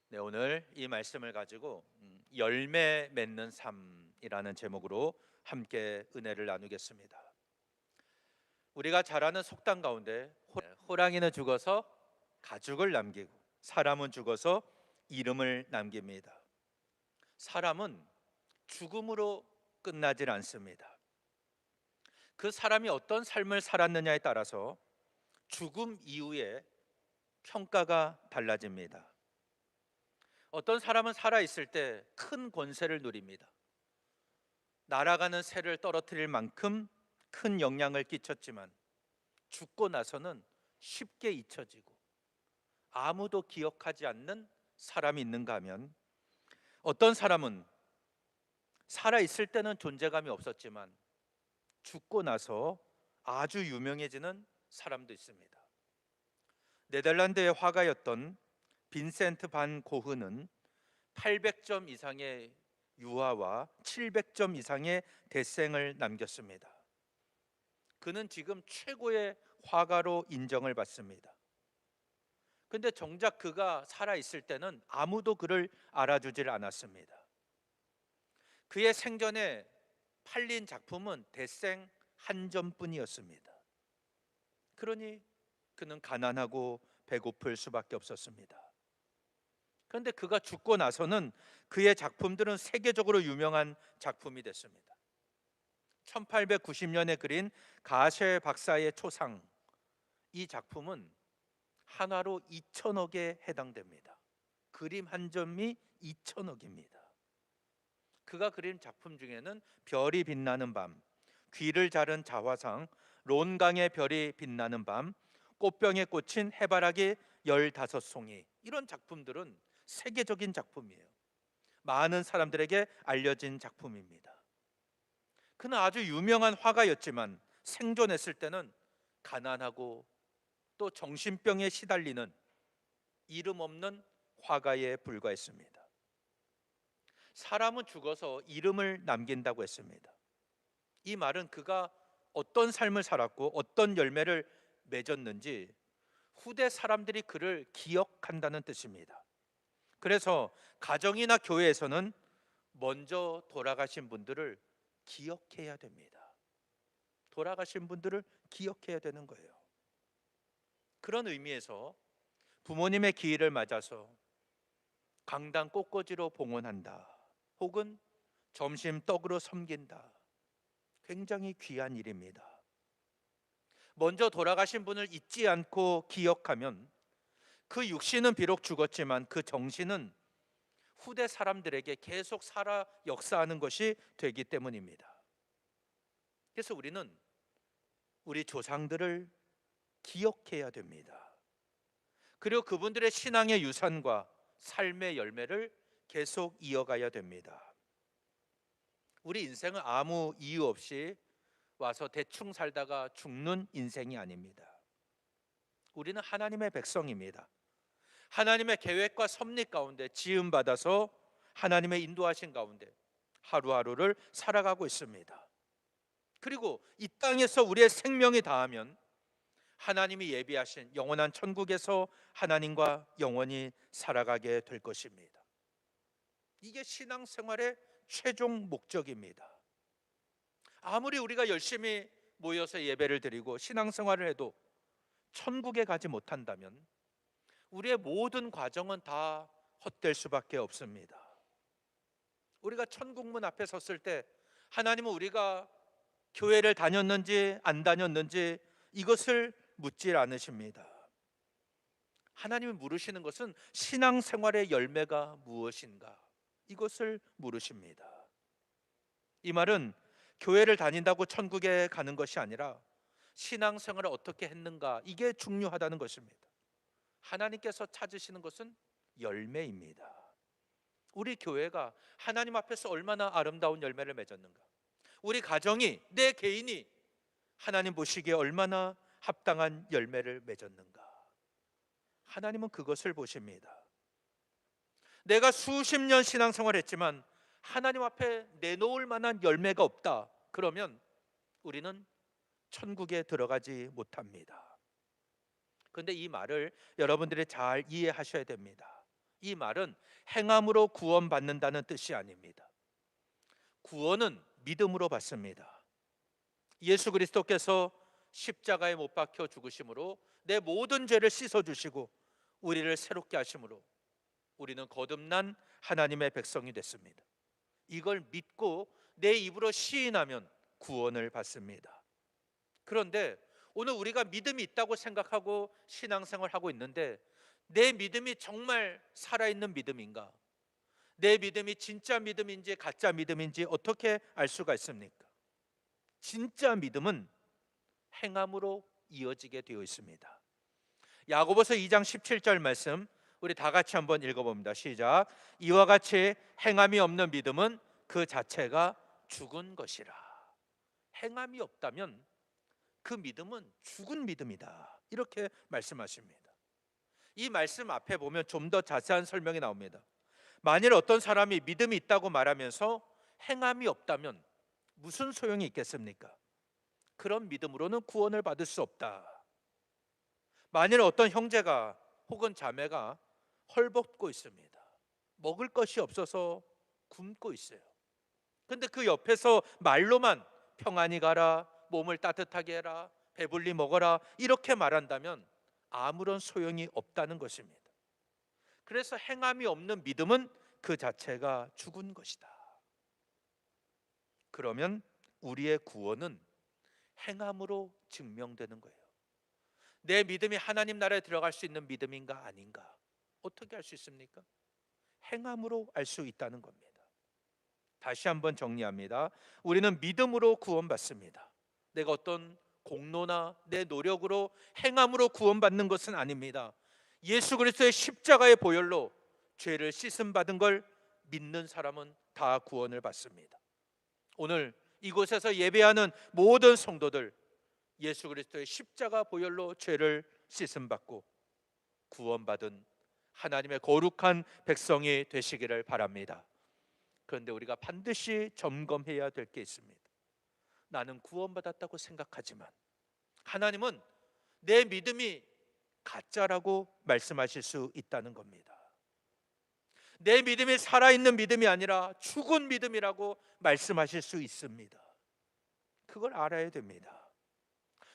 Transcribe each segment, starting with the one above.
네, 오늘 이 말씀을 가지고 열매 맺는 삶이라는 제목으로 함께 은혜를 나누겠습니다. 우리가 잘 아는 속담 가운데 호랑이는 죽어서 가죽을 남기고 사람은 죽어서 이름을 남깁니다. 사람은 죽음으로 끝나질 않습니다. 그 사람이 어떤 삶을 살았느냐에 따라서 죽음 이후에 평가가 달라집니다. 어떤 사람은 살아 있을 때 큰 권세를 누립니다. 날아가는 새를 떨어뜨릴 만큼 큰 영향을 끼쳤지만 죽고 나서는 쉽게 잊혀지고 아무도 기억하지 않는 사람이 있는가 하면, 어떤 사람은 살아 있을 때는 존재감이 없었지만 죽고 나서 아주 유명해지는 사람도 있습니다. 네덜란드의 화가였던 빈센트 반 고흐는 800점 이상의 유화와 700점 이상의 데생을 남겼습니다. 그는 지금 최고의 화가로 인정을 받습니다. 근데 정작 그가 살아 있을 때는 아무도 그를 알아주질 않았습니다. 그의 생전에 팔린 작품은 데생 한 점뿐이었습니다. 그러니 그는 가난하고 배고플 수밖에 없었습니다. 그런데 그가 죽고 나서는 그의 작품들은 세계적으로 유명한 작품이 됐습니다. 1890년에 그린 가셰 박사의 초상, 이 작품은 한화로 2천억에 해당됩니다. 그림 한 점이 2천억입니다. 그가 그린 작품 중에는 별이 빛나는 밤, 귀를 자른 자화상, 론강의 별이 빛나는 밤, 꽃병에 꽂힌 해바라기 15송이, 이런 작품들은 세계적인 작품이에요. 많은 사람들에게 알려진 작품입니다. 그는 아주 유명한 화가였지만 생존했을 때는 가난하고 또 정신병에 시달리는 이름 없는 화가에 불과했습니다. 사람은 죽어서 이름을 남긴다고 했습니다. 이 말은 그가 어떤 삶을 살았고 어떤 열매를 맺었는지 후대 사람들이 그를 기억한다는 뜻입니다. 그래서 가정이나 교회에서는 먼저 돌아가신 분들을 기억해야 됩니다. 돌아가신 분들을 기억해야 되는 거예요. 그런 의미에서 부모님의 기일을 맞아서 강당 꽃꽂이로 봉헌한다, 혹은 점심 떡으로 섬긴다, 굉장히 귀한 일입니다. 먼저 돌아가신 분을 잊지 않고 기억하면 그 육신은 비록 죽었지만 그 정신은 후대 사람들에게 계속 살아 역사하는 것이 되기 때문입니다. 그래서 우리는 우리 조상들을 기억해야 됩니다. 그리고 그분들의 신앙의 유산과 삶의 열매를 계속 이어가야 됩니다. 우리 인생은 아무 이유 없이 와서 대충 살다가 죽는 인생이 아닙니다. 우리는 하나님의 백성입니다. 하나님의 계획과 섭리 가운데 지음받아서 하나님의 인도하신 가운데 하루하루를 살아가고 있습니다. 그리고 이 땅에서 우리의 생명이 다하면 하나님이 예비하신 영원한 천국에서 하나님과 영원히 살아가게 될 것입니다. 이게 신앙생활의 최종 목적입니다. 아무리 우리가 열심히 모여서 예배를 드리고 신앙생활을 해도 천국에 가지 못한다면 우리의 모든 과정은 다 헛될 수밖에 없습니다. 우리가 천국문 앞에 섰을 때 하나님은 우리가 교회를 다녔는지 안 다녔는지 이것을 묻질 않으십니다. 하나님이 물으시는 것은 신앙생활의 열매가 무엇인가, 이것을 물으십니다. 이 말은 교회를 다닌다고 천국에 가는 것이 아니라 신앙생활을 어떻게 했는가, 이게 중요하다는 것입니다. 하나님께서 찾으시는 것은 열매입니다. 우리 교회가 하나님 앞에서 얼마나 아름다운 열매를 맺었는가, 우리 가정이, 내 개인이 하나님 보시기에 얼마나 합당한 열매를 맺었는가, 하나님은 그것을 보십니다. 내가 수십 년 신앙생활을 했지만 하나님 앞에 내놓을 만한 열매가 없다, 그러면 우리는 천국에 들어가지 못합니다. 그런데 이 말을 여러분들이 잘 이해하셔야 됩니다. 이 말은 행함으로 구원받는다는 뜻이 아닙니다. 구원은 믿음으로 받습니다. 예수 그리스도께서 십자가에 못 박혀 죽으심으로 내 모든 죄를 씻어 주시고 우리를 새롭게 하심으로 우리는 거듭난 하나님의 백성이 됐습니다. 이걸 믿고 내 입으로 시인하면 구원을 받습니다. 그런데 오늘 우리가 믿음이 있다고 생각하고 신앙생활을 하고 있는데 내 믿음이 정말 살아있는 믿음인가? 내 믿음이 진짜 믿음인지 가짜 믿음인지 어떻게 알 수가 있습니까? 진짜 믿음은 행함으로 이어지게 되어 있습니다. 야고보서 2장 17절 말씀 우리 다 같이 한번 읽어봅니다. 시작. 이와 같이 행함이 없는 믿음은 그 자체가 죽은 것이라. 행함이 없다면 그 믿음은 죽은 믿음이다. 이렇게 말씀하십니다. 이 말씀 앞에 보면 좀 더 자세한 설명이 나옵니다. 만일 어떤 사람이 믿음이 있다고 말하면서 행함이 없다면 무슨 소용이 있겠습니까? 그런 믿음으로는 구원을 받을 수 없다. 만일 어떤 형제가 혹은 자매가 헐벗고 있습니다. 먹을 것이 없어서 굶고 있어요. 근데 그 옆에서 말로만 평안히 가라, 몸을 따뜻하게 해라, 배불리 먹어라 이렇게 말한다면 아무런 소용이 없다는 것입니다. 그래서 행함이 없는 믿음은 그 자체가 죽은 것이다. 그러면 우리의 구원은 행함으로 증명되는 거예요. 내 믿음이 하나님 나라에 들어갈 수 있는 믿음인가 아닌가 어떻게 알 수 있습니까? 행함으로 알 수 있다는 겁니다. 다시 한번 정리합니다. 우리는 믿음으로 구원받습니다. 내가 어떤 공로나 내 노력으로 행함으로 구원받는 것은 아닙니다. 예수 그리스도의 십자가의 보혈로 죄를 씻음 받은 걸 믿는 사람은 다 구원을 받습니다. 오늘 이곳에서 예배하는 모든 성도들 예수 그리스도의 십자가 보혈로 죄를 씻음 받고 구원받은 하나님의 거룩한 백성이 되시기를 바랍니다. 그런데 우리가 반드시 점검해야 될 게 있습니다. 나는 구원받았다고 생각하지만 하나님은 내 믿음이 가짜라고 말씀하실 수 있다는 겁니다. 내 믿음이 살아있는 믿음이 아니라 죽은 믿음이라고 말씀하실 수 있습니다. 그걸 알아야 됩니다.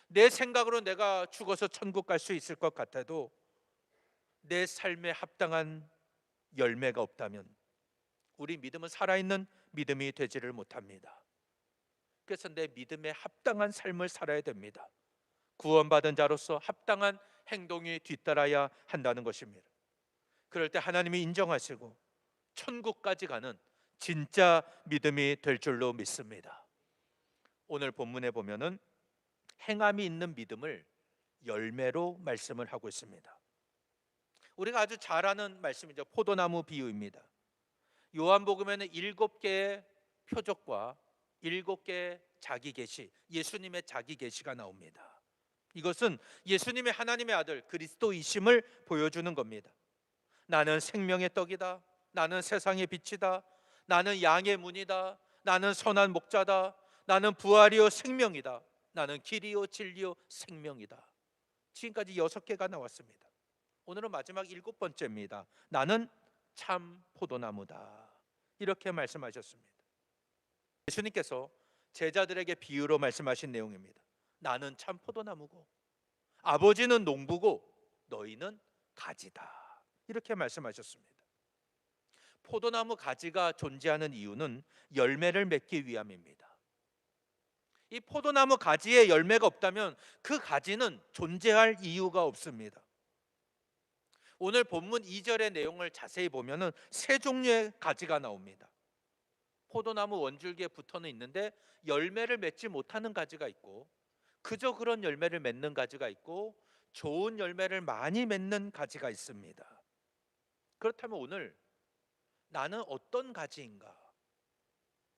내 생각으로 내가 죽어서 천국 갈 수 있을 것 같아도 내 삶에 합당한 열매가 없다면 우리 믿음은 살아있는 믿음이 되지를 못합니다. 그래서 내 믿음에 합당한 삶을 살아야 됩니다. 구원받은 자로서 합당한 행동이 뒤따라야 한다는 것입니다. 그럴 때 하나님이 인정하시고 천국까지 가는 진짜 믿음이 될 줄로 믿습니다. 오늘 본문에 보면은 행함이 있는 믿음을 열매로 말씀을 하고 있습니다. 우리가 아주 잘 아는 말씀이죠. 포도나무 비유입니다. 요한복음에는 7개의 표적과 7개의 자기 계시, 예수님의 자기 계시가 나옵니다. 이것은 예수님의 하나님의 아들 그리스도이심을 보여주는 겁니다. 나는 생명의 떡이다. 나는 세상의 빛이다. 나는 양의 문이다. 나는 선한 목자다. 나는 부활이요 생명이다. 나는 길이요 진리요 생명이다. 지금까지 6개가 나왔습니다. 오늘은 마지막 7번째입니다. 나는 참 포도나무다. 이렇게 말씀하셨습니다. 예수님께서 제자들에게 비유로 말씀하신 내용입니다. 나는 참 포도나무고 아버지는 농부고 너희는 가지다. 이렇게 말씀하셨습니다. 포도나무 가지가 존재하는 이유는 열매를 맺기 위함입니다. 이 포도나무 가지에 열매가 없다면 그 가지는 존재할 이유가 없습니다. 오늘 본문 2절의 내용을 자세히 보면은 3종류의 가지가 나옵니다. 포도나무 원줄기에 붙어는 있는데 열매를 맺지 못하는 가지가 있고 그저 그런 열매를 맺는 가지가 있고 좋은 열매를 많이 맺는 가지가 있습니다. 그렇다면 오늘 나는 어떤 가지인가?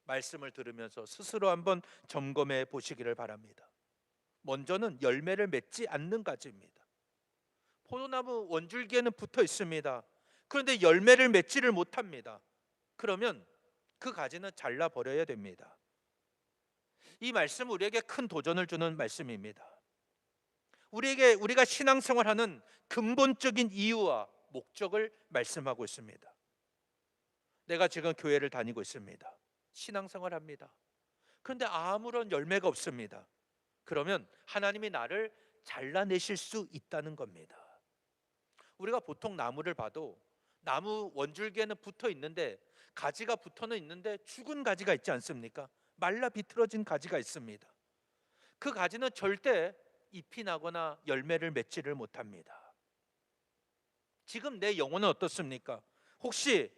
말씀을 들으면서 스스로 한번 점검해 보시기를 바랍니다. 먼저는 열매를 맺지 않는 가지입니다. 포도나무 원줄기에는 붙어 있습니다. 그런데 열매를 맺지를 못합니다. 그러면 그 가지는 잘라버려야 됩니다. 이 말씀은 우리에게 큰 도전을 주는 말씀입니다. 우리가 신앙생활하는 근본적인 이유와 목적을 말씀하고 있습니다. 내가 지금 교회를 다니고 있습니다. 신앙생활 합니다. 그런데 아무런 열매가 없습니다. 그러면 하나님이 나를 잘라내실 수 있다는 겁니다. 우리가 보통 나무를 봐도 나무 원줄기에는 붙어 있는데 가지가 붙어는 있는데 죽은 가지가 있지 않습니까? 말라 비틀어진 가지가 있습니다. 그 가지는 절대 잎이 나거나 열매를 맺지를 못합니다. 지금 내 영혼은 어떻습니까? 혹시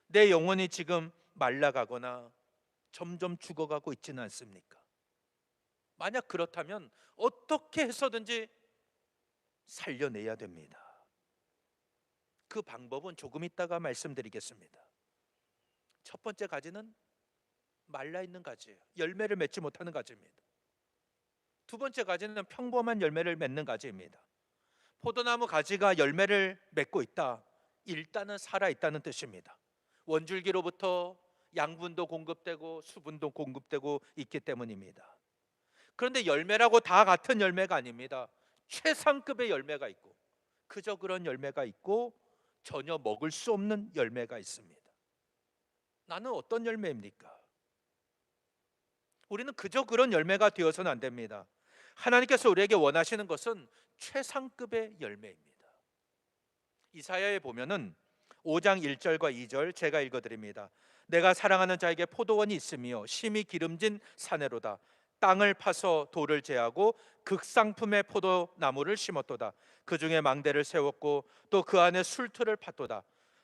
내 영혼이 지금 말라가거나 점점 죽어가고 있지는 않습니까? 만약 그렇다면 어떻게 해서든지 살려내야 됩니다. 그 방법은 조금 있다가 말씀드리겠습니다. 첫 번째 가지는 말라있는 가지예요. 열매를 맺지 못하는 가지입니다. 두 번째 가지는 평범한 열매를 맺는 가지입니다. 포도나무 가지가 열매를 맺고 있다. 일단은 살아있다는 뜻입니다. 원줄기로부터 양분도 공급되고 수분도 공급되고 있기 때문입니다. 그런데 열매라고 다 같은 열매가 아닙니다. 최상급의 열매가 있고 그저 그런 열매가 있고 전혀 먹을 수 없는 열매가 있습니다. 나는 어떤 열매입니까? 우리는 그저 그런 열매가 되어서는 안 됩니다. 하나님께서 우리에게 원하시는 것은 최상급의 열매입니다. 이사야에 보면은 5장 1절과 2절 제가 읽어드립니다. 내가 사랑하는 자에게 포도원이 있으며 심히 기름진 사내로다. 땅을 파서 돌을 제하고 극상품의 포도나무를 심었도다. 그 중에 망대를 세웠고 또 그 안에 술틀을 팠도다.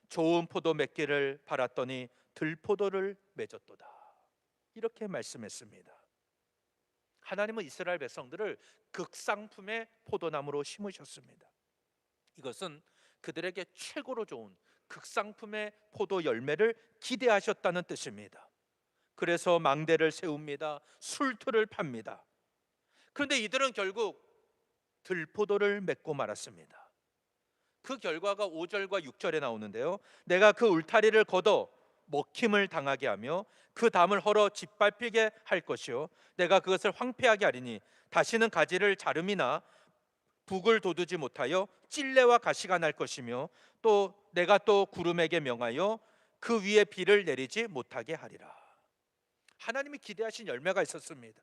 좋은 포도 맺기를 바랐더니 들포도를 맺었도다. 이렇게 말씀했습니다. 하나님은 이스라엘 백성들을 극상품의 포도나무로 심으셨습니다. 이것은 그들에게 최고로 좋은 극상품의 포도 열매를 기대하셨다는 뜻입니다. 그래서 망대를 세웁니다. 술틀을 팝니다. 그런데 이들은 결국 들포도를 맺고 말았습니다. 그 결과가 5절과 6절에 나오는데요. 내가 그 울타리를 걷어 먹힘을 당하게 하며 그 담을 헐어 짓밟히게 할 것이요 내가 그것을 황폐하게 하리니 다시는 가지를 자름이나 북을 돋우지 못하여 찔레와 가시가 날 것이며 또 내가 또 구름에게 명하여 그 위에 비를 내리지 못하게 하리라. 하나님이 기대하신 열매가 있었습니다.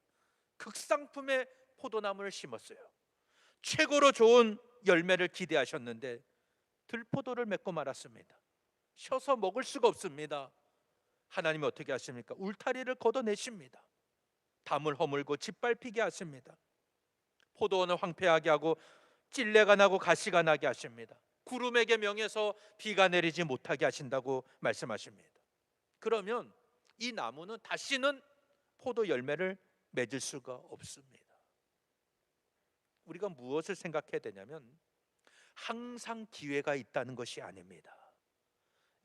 극상품의 포도나무를 심었어요. 최고로 좋은 열매를 기대하셨는데 들포도를 맺고 말았습니다. 셔서 먹을 수가 없습니다. 하나님이 어떻게 하십니까? 울타리를 걷어내십니다. 담을 허물고 짓밟히게 하십니다. 포도원을 황폐하게 하고 찔레가 나고 가시가 나게 하십니다. 구름에게 명해서 비가 내리지 못하게 하신다고 말씀하십니다. 그러면 이 나무는 다시는 포도 열매를 맺을 수가 없습니다. 우리가 무엇을 생각해야 되냐면 항상 기회가 있다는 것이 아닙니다.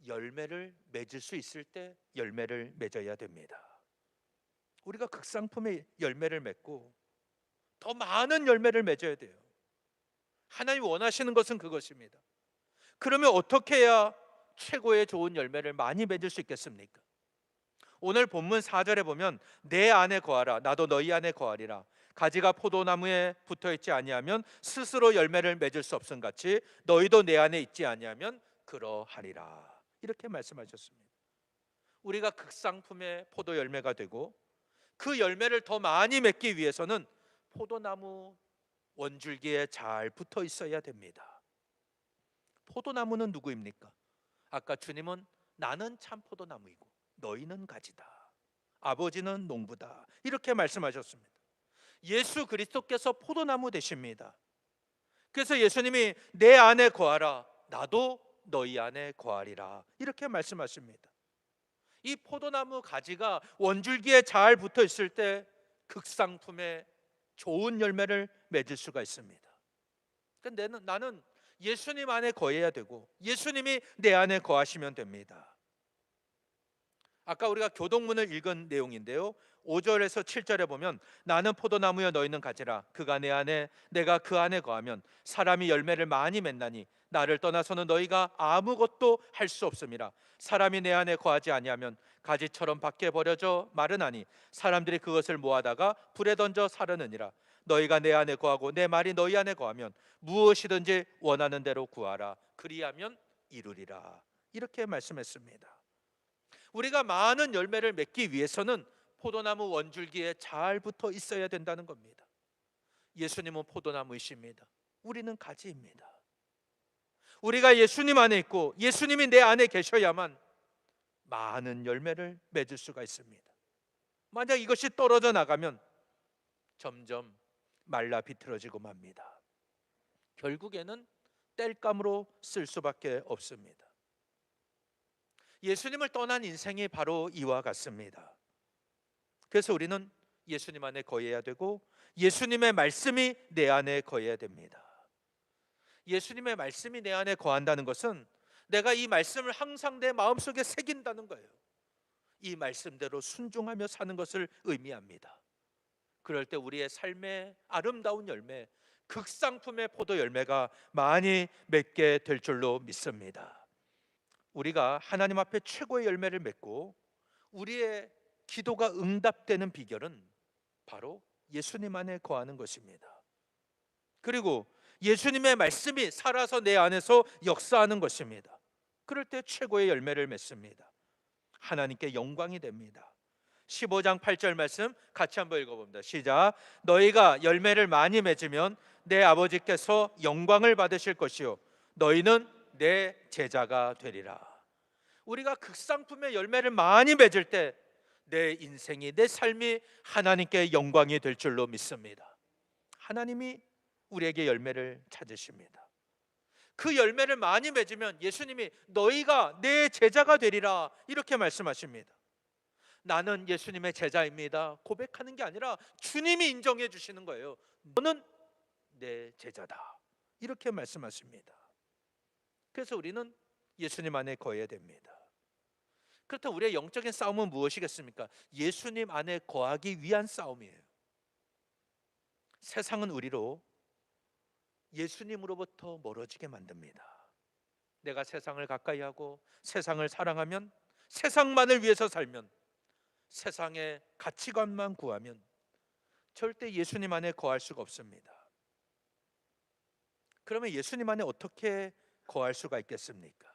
열매를 맺을 수 있을 때 열매를 맺어야 됩니다. 우리가 극상품의 열매를 맺고 더 많은 열매를 맺어야 돼요. 하나님 원하시는 것은 그것입니다. 그러면 어떻게 해야 최고의 좋은 열매를 많이 맺을 수 있겠습니까? 오늘 본문 4절에 보면 내 안에 거하라 나도 너희 안에 거하리라. 가지가 포도나무에 붙어있지 아니하면 스스로 열매를 맺을 수 없음 같이 너희도 내 안에 있지 아니하면 그러하리라. 이렇게 말씀하셨습니다. 우리가 극상품의 포도 열매가 되고 그 열매를 더 많이 맺기 위해서는 포도나무 원줄기에 잘 붙어 있어야 됩니다. 포도나무는 누구입니까? 아까 주님은 나는 참 포도나무이고 너희는 가지다. 아버지는 농부다. 이렇게 말씀하셨습니다. 예수 그리스도께서 포도나무 되십니다. 그래서 예수님이 내 안에 거하라 나도 너희 안에 거하리라 이렇게 말씀하십니다. 이 포도나무 가지가 원줄기에 잘 붙어 있을 때 극상품의 좋은 열매를 맺을 수가 있습니다. 그러니까 나는 예수님 안에 거해야 되고 예수님이 내 안에 거하시면 됩니다. 아까 우리가 교동문을 읽은 내용인데요 5절에서 7절에 보면 나는 포도나무여 너희는 가지라 그가 내 안에 내가 그 안에 거하면 사람이 열매를 많이 맺나니 나를 떠나서는 너희가 아무것도 할 수 없음이라. 사람이 내 안에 거하지 아니하면 가지처럼 밖에 버려져 마르나니 사람들이 그것을 모아다가 불에 던져 사르느니라. 너희가 내 안에 거하고 내 말이 너희 안에 거하면 무엇이든지 원하는 대로 구하라. 그리하면 이루리라. 이렇게 말씀했습니다. 우리가 많은 열매를 맺기 위해서는 포도나무 원줄기에 잘 붙어 있어야 된다는 겁니다. 예수님은 포도나무이십니다. 우리는 가지입니다. 우리가 예수님 안에 있고 예수님이 내 안에 계셔야만 많은 열매를 맺을 수가 있습니다. 만약 이것이 떨어져 나가면 점점 말라 비틀어지고 맙니다. 결국에는 땔감으로 쓸 수밖에 없습니다. 예수님을 떠난 인생이 바로 이와 같습니다. 그래서 우리는 예수님 안에 거해야 되고 예수님의 말씀이 내 안에 거해야 됩니다. 예수님의 말씀이 내 안에 거한다는 것은 내가 이 말씀을 항상 내 마음속에 새긴다는 거예요. 이 말씀대로 순종하며 사는 것을 의미합니다. 그럴 때 우리의 삶의 아름다운 열매, 극상품의 포도 열매가 많이 맺게 될 줄로 믿습니다. 우리가 하나님 앞에 최고의 열매를 맺고 우리의 기도가 응답되는 비결은 바로 예수님 안에 거하는 것입니다. 그리고 예수님의 말씀이 살아서 내 안에서 역사하는 것입니다. 그럴 때 최고의 열매를 맺습니다. 하나님께 영광이 됩니다. 15장 8절 말씀 같이 한번 읽어봅니다. 시작. 너희가 열매를 많이 맺으면 내 아버지께서 영광을 받으실 것이요 너희는 내 제자가 되리라. 우리가 극상품의 열매를 많이 맺을 때 내 인생이, 내 삶이 하나님께 영광이 될 줄로 믿습니다. 하나님이 우리에게 열매를 찾으십니다. 그 열매를 많이 맺으면 예수님이 너희가 내 제자가 되리라 이렇게 말씀하십니다. 나는 예수님의 제자입니다 고백하는 게 아니라 주님이 인정해 주시는 거예요. 너는 내 제자다 이렇게 말씀하십니다. 그래서 우리는 예수님 안에 거해야 됩니다. 그렇다면 우리의 영적인 싸움은 무엇이겠습니까? 예수님 안에 거하기 위한 싸움이에요. 세상은 우리로 예수님으로부터 멀어지게 만듭니다. 내가 세상을 가까이 하고 세상을 사랑하면, 세상만을 위해서 살면, 세상의 가치관만 구하면 절대 예수님 안에 거할 수가 없습니다. 그러면 예수님 안에 어떻게 거할 수가 있겠습니까?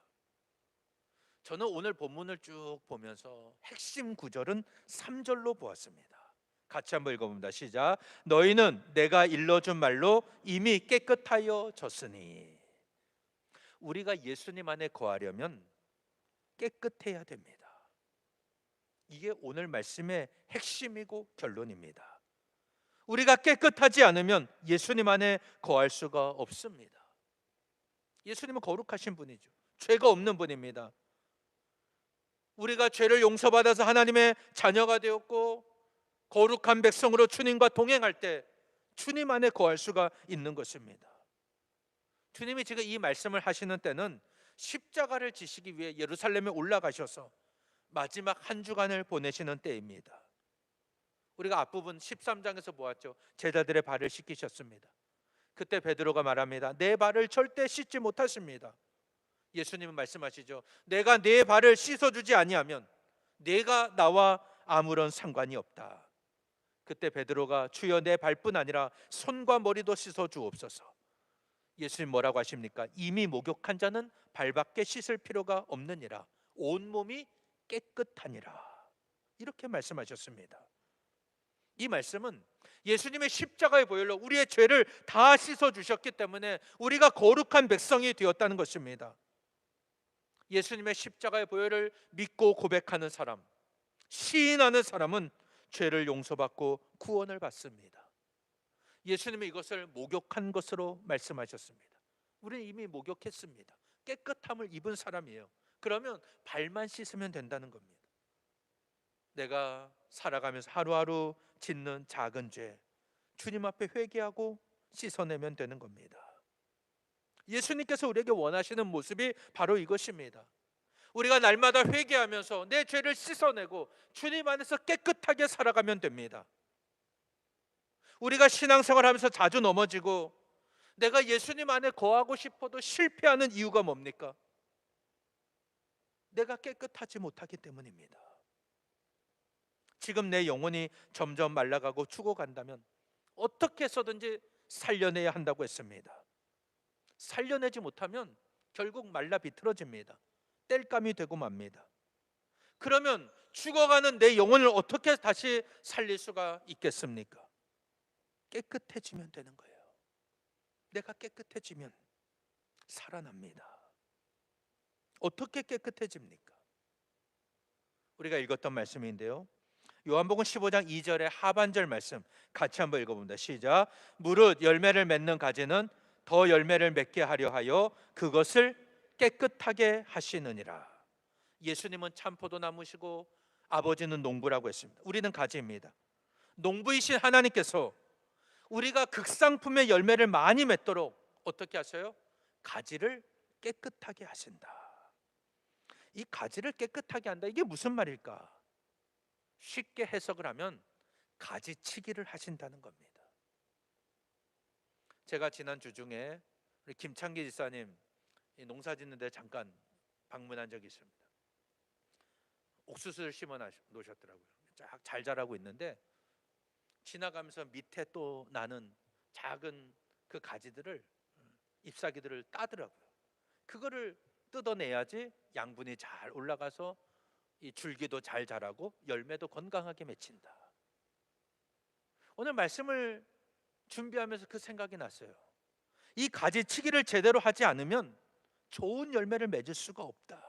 저는 오늘 본문을 쭉 보면서 핵심 구절은 3절로 보았습니다. 같이 한번 읽어봅니다. 시작. 너희는 내가 일러준 말로 이미 깨끗하여 졌으니. 우리가 예수님 안에 거하려면 깨끗해야 됩니다. 이게 오늘 말씀의 핵심이고 결론입니다. 우리가 깨끗하지 않으면 예수님 안에 거할 수가 없습니다. 예수님은 거룩하신 분이죠. 죄가 없는 분입니다. 우리가 죄를 용서받아서 하나님의 자녀가 되었고 거룩한 백성으로 주님과 동행할 때 주님 안에 거할 수가 있는 것입니다. 주님이 지금 이 말씀을 하시는 때는 십자가를 지시기 위해 예루살렘에 올라가셔서 마지막 한 주간을 보내시는 때입니다. 우리가 앞부분 13장에서 보았죠. 제자들의 발을 씻기셨습니다. 그때 베드로가 말합니다. 내 발을 절대 씻지 못하십니다. 예수님은 말씀하시죠. 내가 내 발을 씻어주지 아니하면 내가 나와 아무런 상관이 없다. 그때 베드로가 주여 내 발뿐 아니라 손과 머리도 씻어주옵소서. 예수님 뭐라고 하십니까? 이미 목욕한 자는 발밖에 씻을 필요가 없느니라. 온몸이 깨끗하니라. 이렇게 말씀하셨습니다. 이 말씀은 예수님의 십자가의 보혈로 우리의 죄를 다 씻어주셨기 때문에 우리가 거룩한 백성이 되었다는 것입니다. 예수님의 십자가의 보혈을 믿고 고백하는 사람, 시인하는 사람은 죄를 용서받고 구원을 받습니다. 예수님이 이것을 목욕한 것으로 말씀하셨습니다. 우리는 이미 목욕했습니다. 깨끗함을 입은 사람이에요. 그러면 발만 씻으면 된다는 겁니다. 내가 살아가면서 하루하루 짓는 작은 죄, 주님 앞에 회개하고 씻어내면 되는 겁니다. 예수님께서 우리에게 원하시는 모습이 바로 이것입니다. 우리가 날마다 회개하면서 내 죄를 씻어내고 주님 안에서 깨끗하게 살아가면 됩니다. 우리가 신앙생활하면서 자주 넘어지고 내가 예수님 안에 거하고 싶어도 실패하는 이유가 뭡니까? 내가 깨끗하지 못하기 때문입니다. 지금 내 영혼이 점점 말라가고 죽어간다면 어떻게 해서든지 살려내야 한다고 했습니다. 살려내지 못하면 결국 말라 비틀어집니다. 땔감이 되고 맙니다. 그러면 죽어가는 내 영혼을 어떻게 다시 살릴 수가 있겠습니까? 깨끗해지면 되는 거예요. 내가 깨끗해지면 살아납니다. 어떻게 깨끗해집니까? 우리가 읽었던 말씀인데요, 요한복음 15장 2절의 하반절 말씀 같이 한번 읽어봅니다. 시작. 무릇 열매를 맺는 가지는 더 열매를 맺게 하려 하여 그것을 깨끗하게 하시느니라. 예수님은 참포도나무시고 아버지는 농부라고 했습니다. 우리는 가지입니다. 농부이신 하나님께서 우리가 극상품의 열매를 많이 맺도록 어떻게 하세요? 가지를 깨끗하게 하신다. 이 가지를 깨끗하게 한다, 이게 무슨 말일까? 쉽게 해석을 하면 가지치기를 하신다는 겁니다. 제가 지난 주 중에 우리 김창기 지사님 농사 짓는 데 잠깐 방문한 적이 있습니다. 옥수수를 심어 놓으셨더라고요. 쫙 잘 자라고 있는데 지나가면서 밑에 또 나는 작은 그 가지들을, 잎사귀들을 따더라고요. 그거를 뜯어내야지 양분이 잘 올라가서 이 줄기도 잘 자라고 열매도 건강하게 맺힌다. 오늘 말씀을 준비하면서 그 생각이 났어요. 이 가지치기를 제대로 하지 않으면 좋은 열매를 맺을 수가 없다.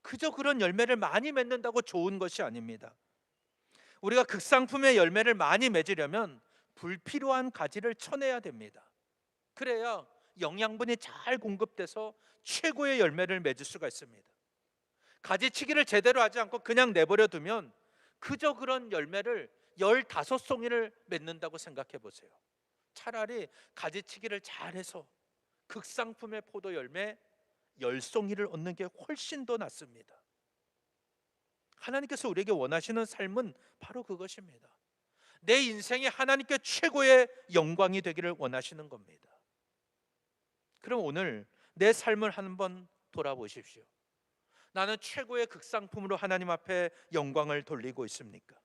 그저 그런 열매를 많이 맺는다고 좋은 것이 아닙니다. 우리가 극상품의 열매를 많이 맺으려면 불필요한 가지를 쳐내야 됩니다. 그래야 영양분이 잘 공급돼서 최고의 열매를 맺을 수가 있습니다. 가지치기를 제대로 하지 않고 그냥 내버려 두면 그저 그런 열매를 15송이를 맺는다고 생각해 보세요. 차라리 가지치기를 잘해서 극상품의 포도 열매 10송이를 얻는 게 훨씬 더 낫습니다. 하나님께서 우리에게 원하시는 삶은 바로 그것입니다. 내 인생이 하나님께 최고의 영광이 되기를 원하시는 겁니다. 그럼 오늘 내 삶을 한번 돌아보십시오. 나는 최고의 극상품으로 하나님 앞에 영광을 돌리고 있습니까?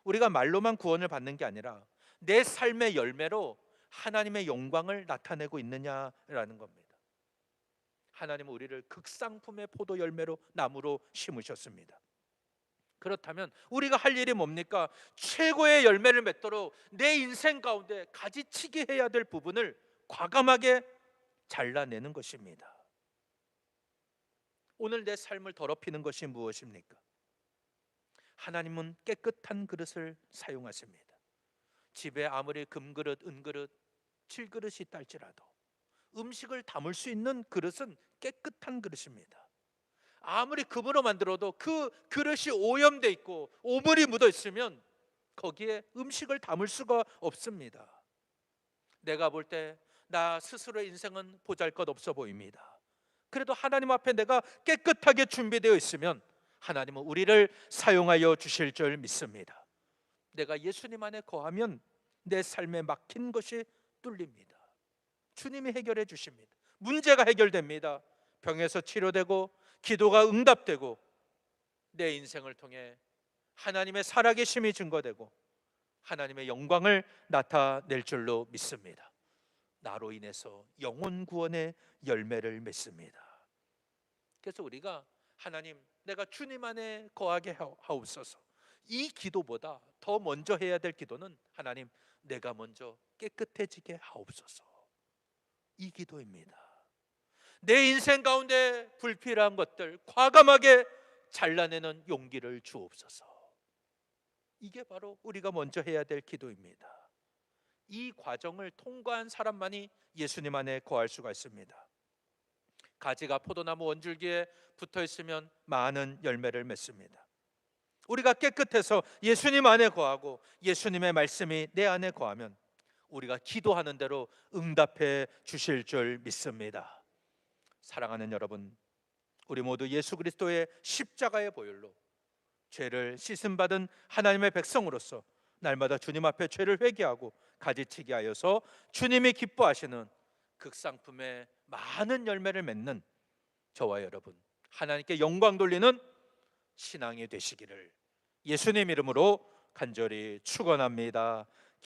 우리가 말로만 구원을 받는 게 아니라 내 삶의 열매로 하나님의 영광을 나타내고 있느냐라는 겁니다. 하나님은 우리를 극상품의 포도 열매로 나무로 심으셨습니다. 그렇다면 우리가 할 일이 뭡니까? 최고의 열매를 맺도록 내 인생 가운데 가지치기 해야 될 부분을 과감하게 잘라내는 것입니다. 오늘 내 삶을 더럽히는 것이 무엇입니까? 하나님은 깨끗한 그릇을 사용하십니다. 집에 아무리 금그릇, 은그릇, 칠그릇이 있달지라도 음식을 담을 수 있는 그릇은 깨끗한 그릇입니다. 아무리 금으로 만들어도 그 그릇이 오염돼 있고 오물이 묻어 있으면 거기에 음식을 담을 수가 없습니다. 내가 볼 때 나 스스로의 인생은 보잘것없어 보입니다. 그래도 하나님 앞에 내가 깨끗하게 준비되어 있으면 하나님은 우리를 사용하여 주실 줄 믿습니다. 내가 예수님 안에 거하면 내 삶에 막힌 것이 뚫립니다. 주님이 해결해 주십니다. 문제가 해결됩니다. 병에서 치료되고 기도가 응답되고 내 인생을 통해 하나님의 살아계심이 증거되고 하나님의 영광을 나타낼 줄로 믿습니다. 나로 인해서 영혼 구원의 열매를 맺습니다. 그래서 우리가 하나님, 내가 주님 안에 거하게 하옵소서, 이 기도보다 더 먼저 해야 될 기도는 하나님, 내가 먼저 깨끗해지게 하옵소서, 이 기도입니다. 내 인생 가운데 불필요한 것들 과감하게 잘라내는 용기를 주옵소서. 이게 바로 우리가 먼저 해야 될 기도입니다. 이 과정을 통과한 사람만이 예수님 안에 거할 수가 있습니다. 가지가 포도나무 원줄기에 붙어 있으면 많은 열매를 맺습니다. 우리가 깨끗해서 예수님 안에 거하고 예수님의 말씀이 내 안에 거하면 우리가 기도하는 대로 응답해 주실 줄 믿습니다. 사랑하는 여러분, 우리 모두 예수 그리스도의 십자가의 보혈로 죄를 씻음받은 하나님의 백성으로서 날마다 주님 앞에 죄를 회개하고 가지치기 하여서 주님이 기뻐하시는 극상품의 많은 열매를 맺는 저와 여러분, 하나님께 영광 돌리는 신앙이 되시기를 예수님 이름으로 간절히 축원합니다.